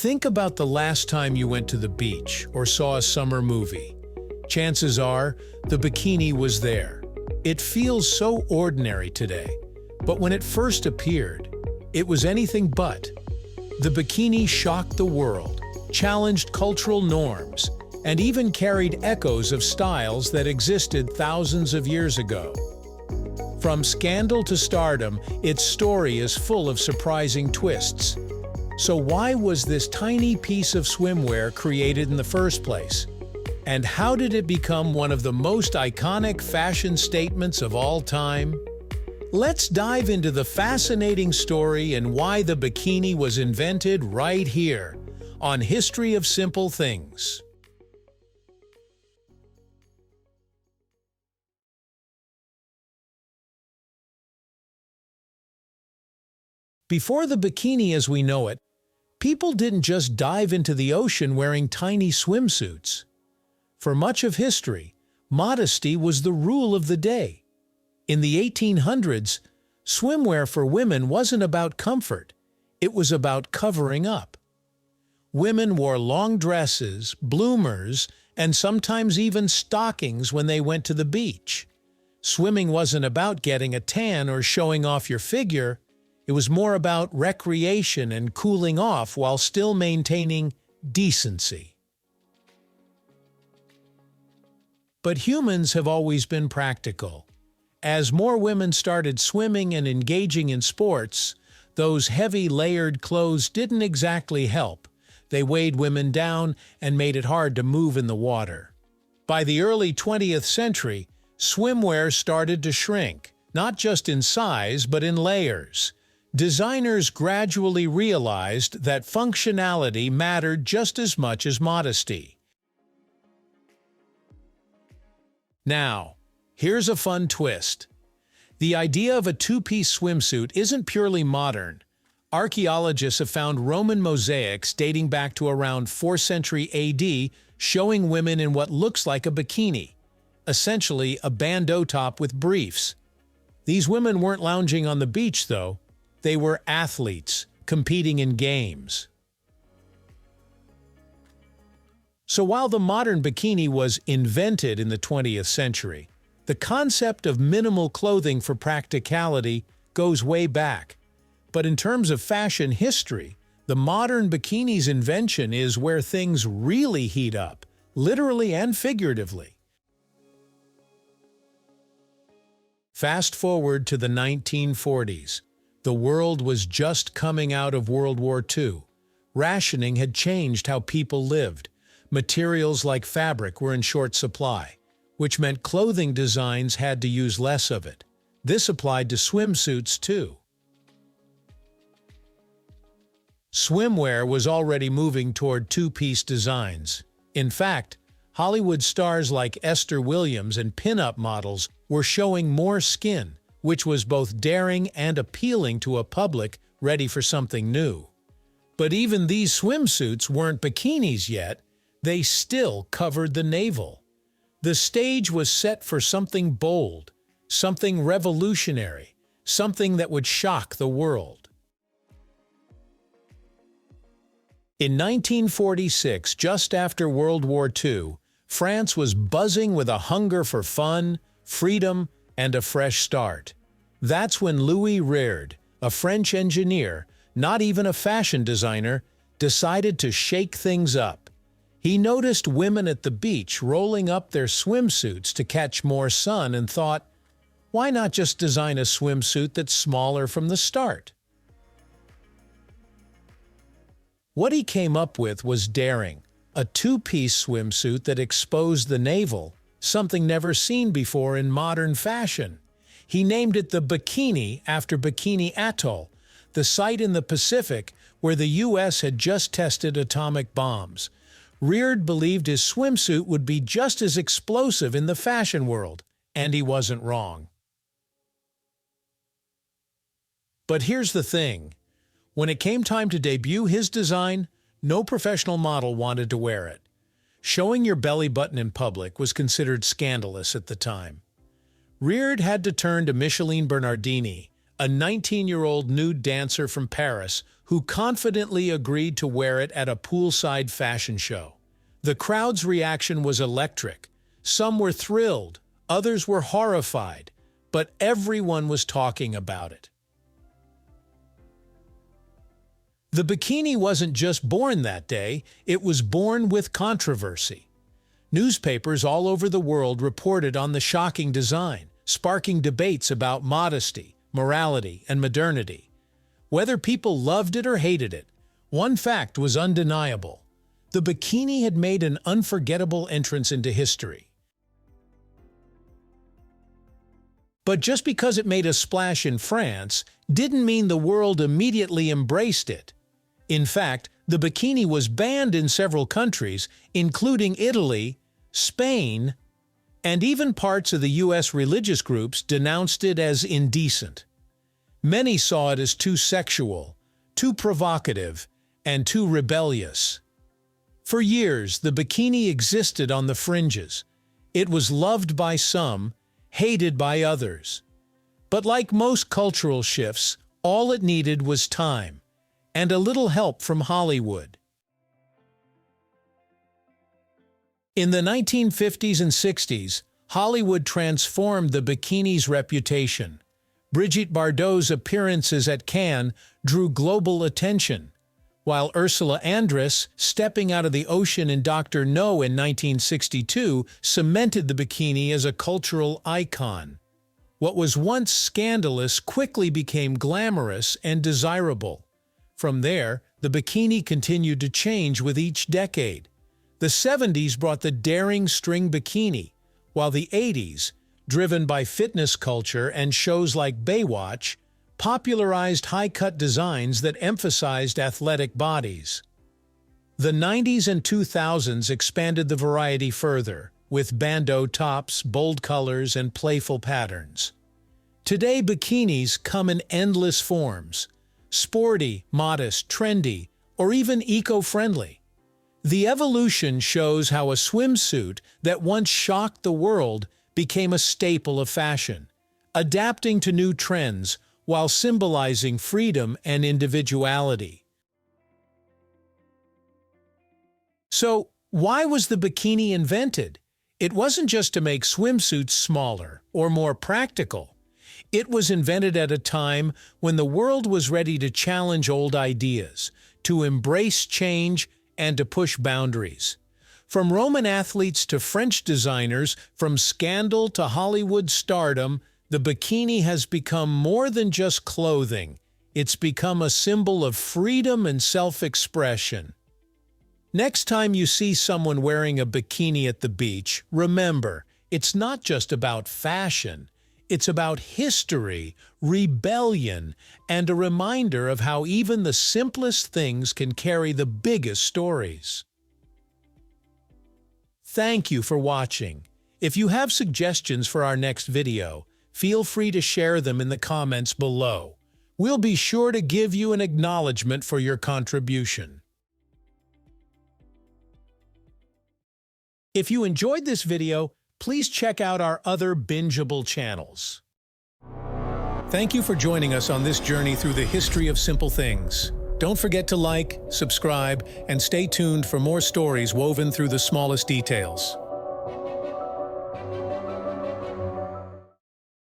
Think about the last time you went to the beach or saw a summer movie. Chances are, the bikini was there. It feels so ordinary today, but when it first appeared, it was anything but. The bikini shocked the world, challenged cultural norms, and even carried echoes of styles that existed thousands of years ago. From scandal to stardom, its story is full of surprising twists. So why was this tiny piece of swimwear created in the first place? And how did it become one of the most iconic fashion statements of all time? Let's dive into the fascinating story and why the bikini was invented right here on History of Simple Things. Before the bikini as we know it, people didn't just dive into the ocean wearing tiny swimsuits. For much of history, modesty was the rule of the day. In the 1800s, swimwear for women wasn't about comfort, it was about covering up. Women wore long dresses, bloomers, and sometimes even stockings when they went to the beach. Swimming wasn't about getting a tan or showing off your figure. It was more about recreation and cooling off while still maintaining decency. But humans have always been practical. As more women started swimming and engaging in sports, those heavy layered clothes didn't exactly help. They weighed women down and made it hard to move in the water. By the early 20th century, swimwear started to shrink, not just in size but in layers. Designers gradually realized that functionality mattered just as much as modesty. Now, here's a fun twist. The idea of a two-piece swimsuit isn't purely modern. Archaeologists have found Roman mosaics dating back to around 4th century AD showing women in what looks like a bikini, essentially a bandeau top with briefs. These women weren't lounging on the beach, though. They were athletes, competing in games. So while the modern bikini was invented in the 20th century, the concept of minimal clothing for practicality goes way back. But in terms of fashion history, the modern bikini's invention is where things really heat up, literally and figuratively. Fast forward to the 1940s. The world was just coming out of World War II. Rationing had changed how people lived. Materials like fabric were in short supply, which meant clothing designs had to use less of it. This applied to swimsuits too. Swimwear was already moving toward two-piece designs. In fact, Hollywood stars like Esther Williams and pin-up models were showing more skin, which was both daring and appealing to a public ready for something new. But even these swimsuits weren't bikinis yet, they still covered the navel. The stage was set for something bold, something revolutionary, something that would shock the world. In 1946, just after World War II, France was buzzing with a hunger for fun, freedom, and a fresh start. That's when Louis Reard, a French engineer, not even a fashion designer, decided to shake things up. He noticed women at the beach rolling up their swimsuits to catch more sun and thought, why not just design a swimsuit that's smaller from the start? What he came up with was daring, a two-piece swimsuit that exposed the navel, something never seen before in modern fashion. He named it the Bikini after Bikini Atoll, the site in the Pacific where the U.S. had just tested atomic bombs. Reard believed his swimsuit would be just as explosive in the fashion world, and he wasn't wrong. But here's the thing. When it came time to debut his design, no professional model wanted to wear it. Showing your belly button in public was considered scandalous at the time. Reard had to turn to Micheline Bernardini, a 19-year-old nude dancer from Paris who confidently agreed to wear it at a poolside fashion show. The crowd's reaction was electric. Some were thrilled, others were horrified, but everyone was talking about it. The bikini wasn't just born that day, it was born with controversy. Newspapers all over the world reported on the shocking design, sparking debates about modesty, morality, and modernity. Whether people loved it or hated it, one fact was undeniable. The bikini had made an unforgettable entrance into history. But just because it made a splash in France didn't mean the world immediately embraced it. In fact, the bikini was banned in several countries, including Italy, Spain, and even parts of the U.S. religious groups denounced it as indecent. Many saw it as too sexual, too provocative, and too rebellious. For years, the bikini existed on the fringes. It was loved by some, hated by others. But like most cultural shifts, all it needed was time, and a little help from Hollywood. In the 1950s and 60s, Hollywood transformed the bikini's reputation. Brigitte Bardot's appearances at Cannes drew global attention, while Ursula Andress, stepping out of the ocean in Dr. No in 1962, cemented the bikini as a cultural icon. What was once scandalous quickly became glamorous and desirable. From there, the bikini continued to change with each decade. The 70s brought the daring string bikini, while the 80s, driven by fitness culture and shows like Baywatch, popularized high-cut designs that emphasized athletic bodies. The 90s and 2000s expanded the variety further, with bandeau tops, bold colors, and playful patterns. Today, bikinis come in endless forms: sporty, modest, trendy, or even eco-friendly. The evolution shows how a swimsuit that once shocked the world became a staple of fashion, adapting to new trends while symbolizing freedom and individuality. So, why was the bikini invented? It wasn't just to make swimsuits smaller or more practical. It was invented at a time when the world was ready to challenge old ideas, to embrace change, and to push boundaries. From Roman athletes to French designers, from scandal to Hollywood stardom, the bikini has become more than just clothing. It's become a symbol of freedom and self-expression. Next time you see someone wearing a bikini at the beach, remember, it's not just about fashion. It's about history, rebellion, and a reminder of how even the simplest things can carry the biggest stories. Thank you for watching. If you have suggestions for our next video, feel free to share them in the comments below. We'll be sure to give you an acknowledgement for your contribution. If you enjoyed this video, please check out our other bingeable channels. Thank you for joining us on this journey through the history of simple things. Don't forget to like, subscribe, and stay tuned for more stories woven through the smallest details.